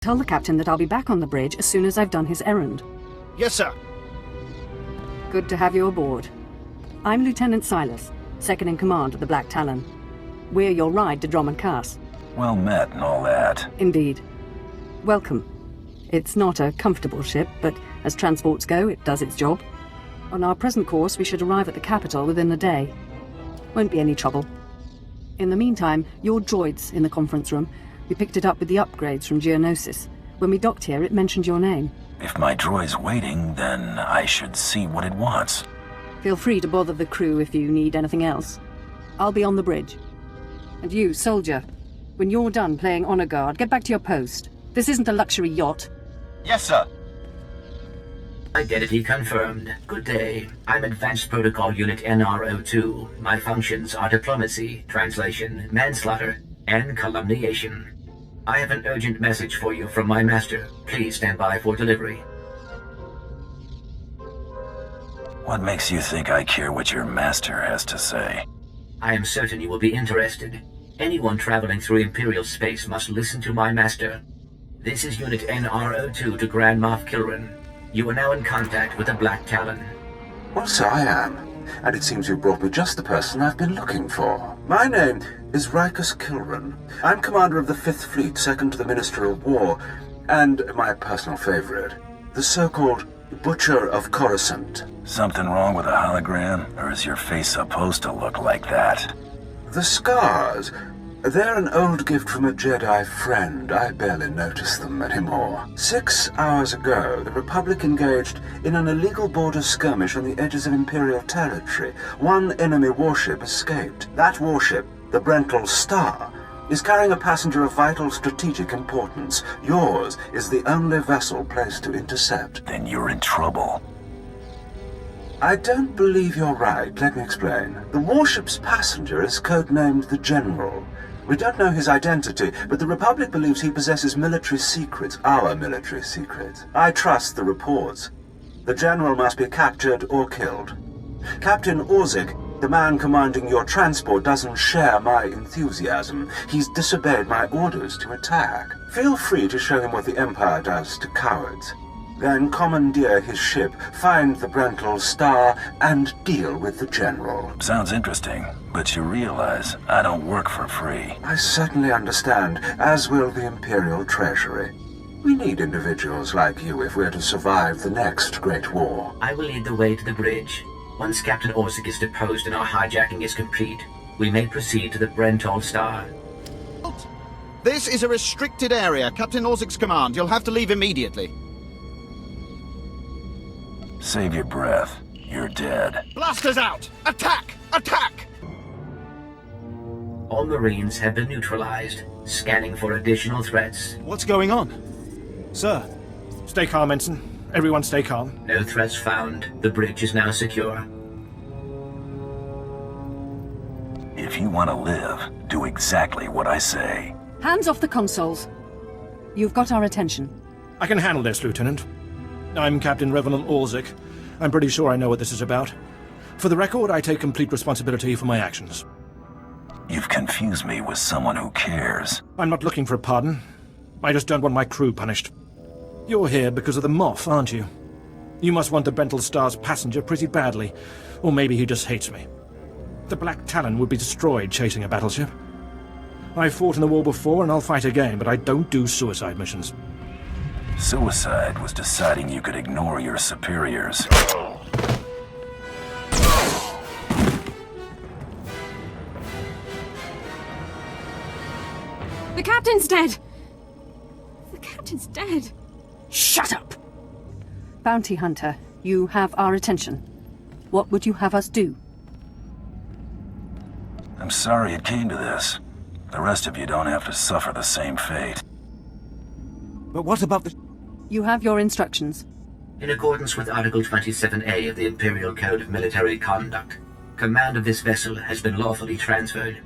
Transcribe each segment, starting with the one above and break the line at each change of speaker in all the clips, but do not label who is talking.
Tell the captain that I'll be back on the bridge as soon as I've done his errand.
Yes, sir.
Good to have you aboard. I'm Lieutenant Silas, second in command of the Black Talon. We're your ride to Drummond Cass.
Well met and all that.
Indeed. Welcome. It's not a comfortable ship, but as transports go, it does its job. On our present course, we should arrive at the capital within the day. Won't be any trouble. In the meantime, your droid's in the conference room. We picked it up with the upgrades from Geonosis. When we docked here, it mentioned your name.
If my droid's waiting, then I should see what it wants.
Feel free to bother the crew if you need anything else. I'll be on the bridge. And you, soldier, when you're done playing honor guard, get back to your post. This isn't a luxury yacht.
Yes, sir.
Identity confirmed. Good day. I'm Advanced Protocol Unit NR02. My functions are diplomacy, translation, manslaughter, and calumniation. I have an urgent message for you from my master. Please stand by for delivery.
What makes you think I care what your master has to say?
I am certain you will be interested. Anyone traveling through Imperial space must listen to my master. This is Unit NR02 to Grand Moff Kilran. You are now in contact with the Black Talon.
Well, so I am. And it seems you brought me just the person I've been looking for. My name is Rikus Kilran. I'm commander of the 5th Fleet, second to the Minister of War, and my personal favorite, the so-called Butcher of Coruscant.
Something wrong with a hologram, or is your face supposed to look like that?
The scars, they're an old gift from a Jedi friend. I barely notice them anymore. 6 hours ago, the Republic engaged in an illegal border skirmish on the edges of Imperial territory. One enemy warship escaped. That warship, the Brental Star, is carrying a passenger of vital strategic importance. Yours is the only vessel placed to intercept.
Then you're in trouble.
I don't believe you're right. Let me explain. The warship's passenger is codenamed the General. We don't know his identity, but the Republic believes he possesses military secrets, our military secrets. I trust the reports. The General must be captured or killed. Captain Orzik, the man commanding your transport, doesn't share my enthusiasm. He's disobeyed my orders to attack. Feel free to show him what the Empire does to cowards. Then commandeer his ship, find the Brental Star, and deal with the General.
Sounds interesting, but you realize I don't work for free.
I certainly understand, as will the Imperial Treasury. We need individuals like you if we're to survive the next Great War.
I will lead the way to the bridge. Once Captain Orzik is deposed and our hijacking is complete, we may proceed to the Brental Star.
This is a restricted area. Captain Orzik's command. You'll have to leave immediately.
Save your breath. You're dead.
Blasters out! Attack! Attack!
All Marines have been neutralized. Scanning for additional threats.
What's going on? Sir, stay calm, Ensign. Everyone stay calm.
No threats found. The bridge is now secure.
If you want to live, do exactly what I say.
Hands off the consoles. You've got our attention.
I can handle this, Lieutenant. I'm Captain Revenant Orzik. I'm pretty sure I know what this is about. For the record, I take complete responsibility for my actions.
You've confused me with someone who cares.
I'm not looking for a pardon. I just don't want my crew punished. You're here because of the Moff, aren't you? You must want the Brental Star's passenger pretty badly, or maybe he just hates me. The Black Talon would be destroyed chasing a battleship. I've fought in the war before and I'll fight again, but I don't do suicide missions.
Suicide was deciding you could ignore your superiors.
The captain's dead! The captain's dead!
Shut up! Bounty Hunter, you have our attention. What would you have us do?
I'm sorry it came to this. The rest of you don't have to suffer the same fate.
But what about the...
You have your instructions.
In accordance with Article 27A of the Imperial Code of Military Conduct, command of this vessel has been lawfully transferred.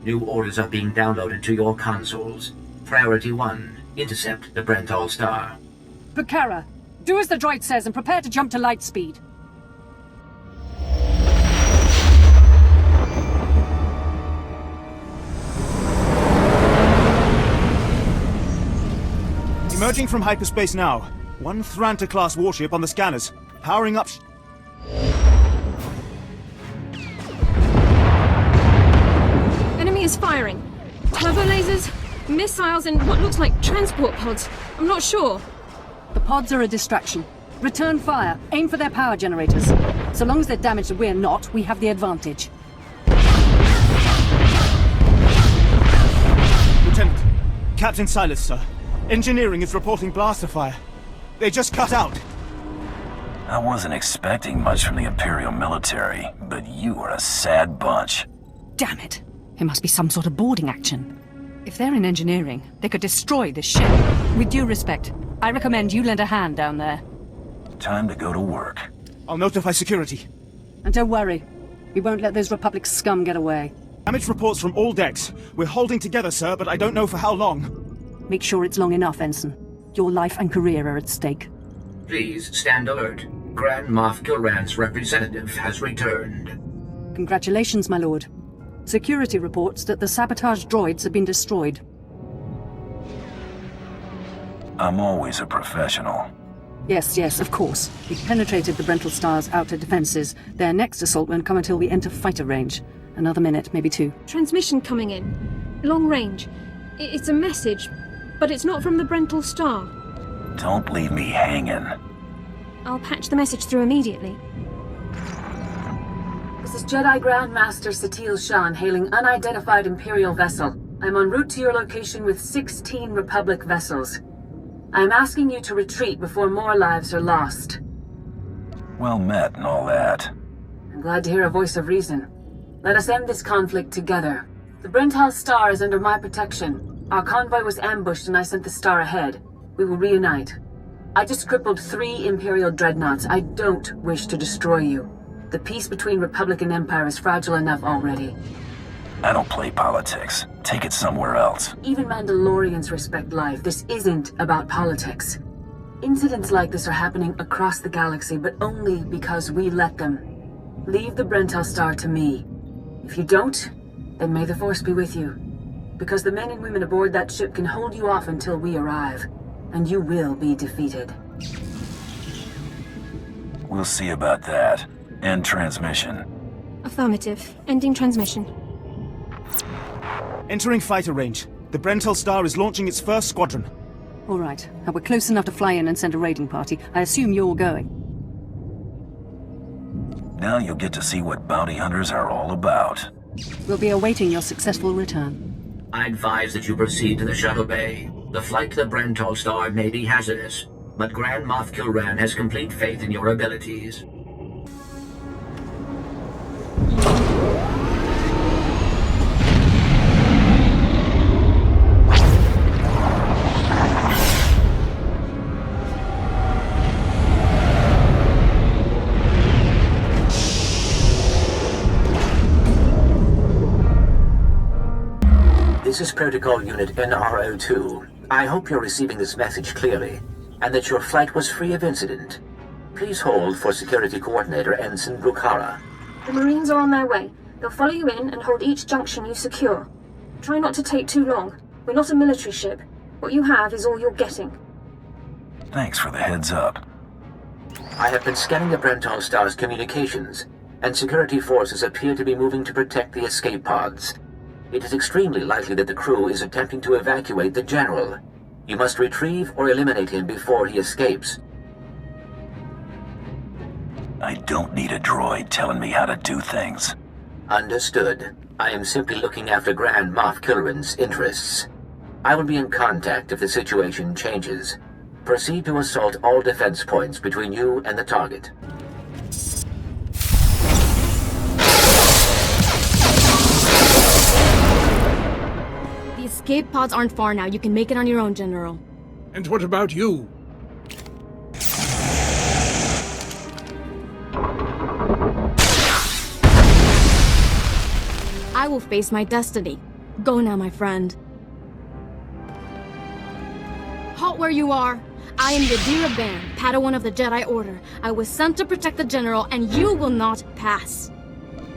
New orders are being downloaded to your consoles. Priority 1, intercept the Brental Star.
Bukara, do as the droid says and prepare to jump to light speed.
Emerging from hyperspace now. One Thranta-class warship on the scanners. Powering up...
Enemy is firing. Turbo lasers, missiles, and what looks like transport pods. I'm not sure.
The pods are a distraction. Return fire. Aim for their power generators. So long as they're damaged and we're not, we have the advantage.
Lieutenant, Captain Silas, sir. Engineering is reporting blaster fire. They just cut out.
I wasn't expecting much from the Imperial military, but you are a sad bunch.
Damn it. It must be some sort of boarding action. If they're in engineering, they could destroy this ship. With due respect, I recommend you lend a hand down there.
Time to go to work.
I'll notify security.
And don't worry. We won't let those Republic scum get away.
Damage reports from all decks. We're holding together, sir, but I don't know for how long.
Make sure it's long enough, Ensign. Your life and career are at stake.
Please stand alert. Grand Moff Kilran's representative has returned.
Congratulations, my lord. Security reports that the sabotage droids have been destroyed.
I'm always a professional.
Yes, of course. We've penetrated the Brental Star's outer defenses. Their next assault won't come until we enter fighter range. Another minute, maybe two.
Transmission coming in. Long range. It's a message, but it's not from the Brental Star.
Don't leave me hanging.
I'll patch the message through immediately.
This is Jedi Grand Master Satil Shan hailing unidentified Imperial vessel. I'm en route to your location with 16 Republic vessels. I'm asking you to retreat before more lives are lost.
Well met and all that.
I'm glad to hear a voice of reason. Let us end this conflict together. The Brental Star is under my protection. Our convoy was ambushed and I sent the Star ahead. We will reunite. I just crippled 3 Imperial dreadnoughts. I don't wish to destroy you. The peace between Republic and Empire is fragile enough already.
I don't play politics. Take it somewhere else.
Even Mandalorians respect life. This isn't about politics. Incidents like this are happening across the galaxy, but only because we let them. Leave the Brental Star to me. If you don't, then may the Force be with you. Because the men and women aboard that ship can hold you off until we arrive. And you will be defeated.
We'll see about that. End transmission.
Affirmative. Ending transmission.
Entering fighter range. The Brental Star is launching its first squadron.
All right. Now we're close enough to fly in and send a raiding party. I assume you're going.
Now you'll get to see what bounty hunters are all about.
We'll be awaiting your successful return.
I advise that you proceed to the shuttle bay. The flight to the Brental Star may be hazardous, but Grand Moff Kilran has complete faith in your abilities. This is Protocol Unit NRO2. I hope you're receiving this message clearly, and that your flight was free of incident. Please hold for Security Coordinator Ensign Brukhara.
The Marines are on their way. They'll follow you in and hold each junction you secure. Try not to take too long. We're not a military ship. What you have is all you're getting.
Thanks for the heads up.
I have been scanning the Brental Star's communications, and security forces appear to be moving to protect the escape pods. It is extremely likely that the crew is attempting to evacuate the General. You must retrieve or eliminate him before he escapes.
I don't need a droid telling me how to do things.
Understood. I am simply looking after Grand Moff Kilran's interests. I will be in contact if the situation changes. Proceed to assault all defense points between you and the target.
The escape pods aren't far now. You can make it on your own, General.
And what about you?
I will face my destiny. Go now, my friend. Halt where you are. I am Yadira Ban, Padawan of the Jedi Order. I was sent to protect the General, and you will not pass.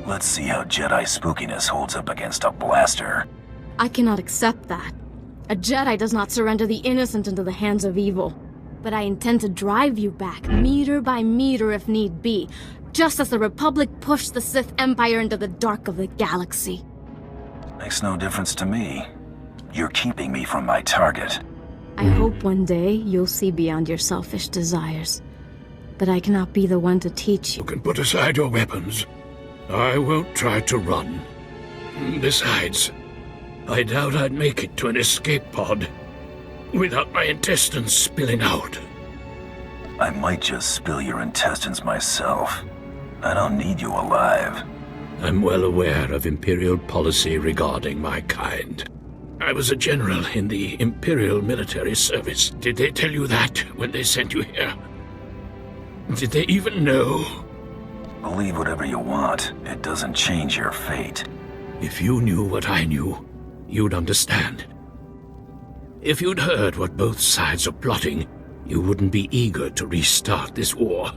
Let's see how Jedi spookiness holds up against a blaster.
I cannot accept that. A Jedi does not surrender the innocent into the hands of evil. But I intend to drive you back, meter by meter if need be, just as the Republic pushed the Sith Empire into the dark of the galaxy.
Makes no difference to me. You're keeping me from my target.
I hope one day you'll see beyond your selfish desires. But I cannot be the one to teach you.
You can put aside your weapons. I won't try to run. Besides, I doubt I'd make it to an escape pod without my intestines spilling out.
I might just spill your intestines myself. I don't need you alive.
I'm well aware of Imperial policy regarding my kind. I was a general in the Imperial military service. Did they tell you that when they sent you here? Did they even know?
Believe whatever you want. It doesn't change your fate.
If you knew what I knew, you'd understand. If you'd heard what both sides are plotting, you wouldn't be eager to restart this war.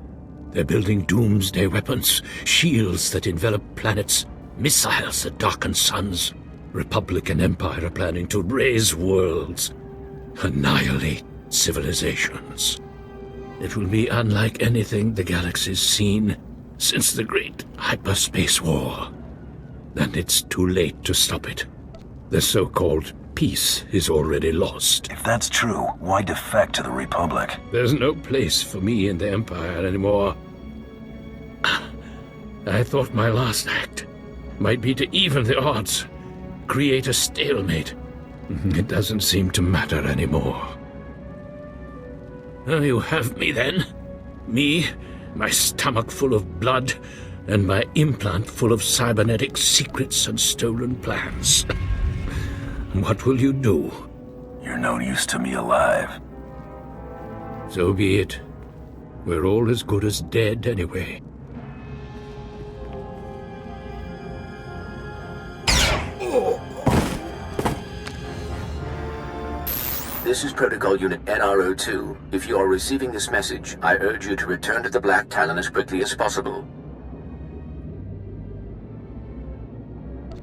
They're building doomsday weapons, shields that envelop planets, missiles that darken suns. Republic and Empire are planning to raise worlds, annihilate civilizations. It will be unlike anything the galaxy's seen since the Great Hyperspace War. And it's too late to stop it. The so-called peace is already lost.
If that's true, why defect to the Republic?
There's no place for me in the Empire anymore. I thought my last act might be to even the odds, create a stalemate. It doesn't seem to matter anymore. You have me then. Me, my stomach full of blood, and my implant full of cybernetic secrets and stolen plans. What will you do?
You're no use to me alive.
So be it. We're all as good as dead anyway.
This is Protocol Unit NRO2. If you are receiving this message, I urge you to return to the Black Talon as quickly as possible.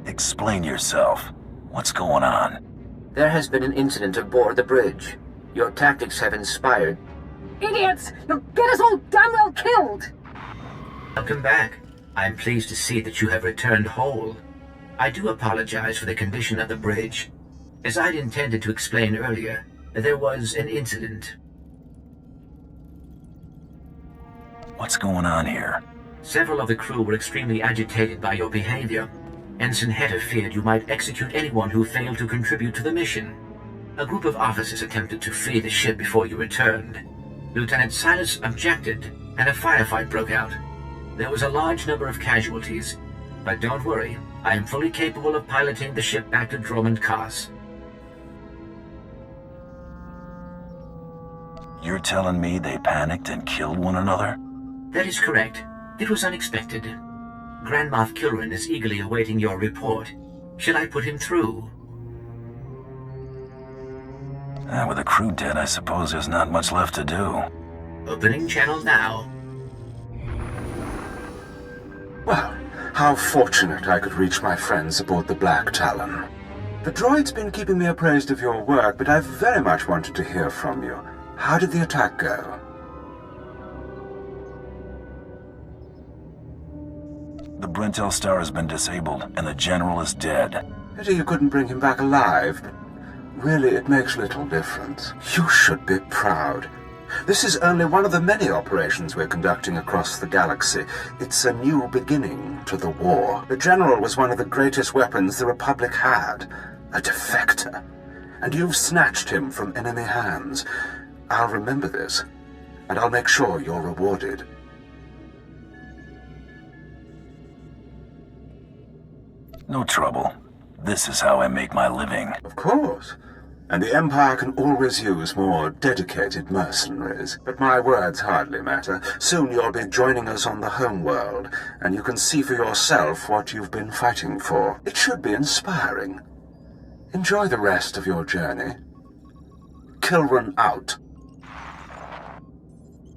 Explain yourself. What's going on?
There has been an incident aboard the bridge. Your tactics have inspired...
Idiots! You'll get us all damn well killed!
Welcome back. I'm pleased to see that you have returned whole. I do apologize for the condition of the bridge. As I'd intended to explain earlier, there was an incident.
What's going on here?
Several of the crew were extremely agitated by your behavior. Ensign Hedder feared you might execute anyone who failed to contribute to the mission. A group of officers attempted to flee the ship before you returned. Lieutenant Silas objected, and a firefight broke out. There was a large number of casualties, but don't worry, I am fully capable of piloting the ship back to Dromund Kaas.
You're telling me they panicked and killed one another?
That is correct. It was unexpected. Grand Moff Kilrin is eagerly awaiting your report. Should I put him through?
With the crew dead, I suppose there's not much left to do.
Opening channel now.
Well, how fortunate I could reach my friends aboard the Black Talon. The droid's been keeping me appraised of your work, but I've very much wanted to hear from you. How did the attack go?
The Brentel Star has been disabled, and the General is dead.
Pity you couldn't bring him back alive, but really it makes little difference. You should be proud. This is only one of the many operations we're conducting across the galaxy. It's a new beginning to the war. The General was one of the greatest weapons the Republic had. A defector. And you've snatched him from enemy hands. I'll remember this, and I'll make sure you're rewarded.
No trouble. This is how I make my living.
Of course. And the Empire can always use more dedicated mercenaries. But my words hardly matter. Soon you'll be joining us on the homeworld, and you can see for yourself what you've been fighting for. It should be inspiring. Enjoy the rest of your journey. Kilran out.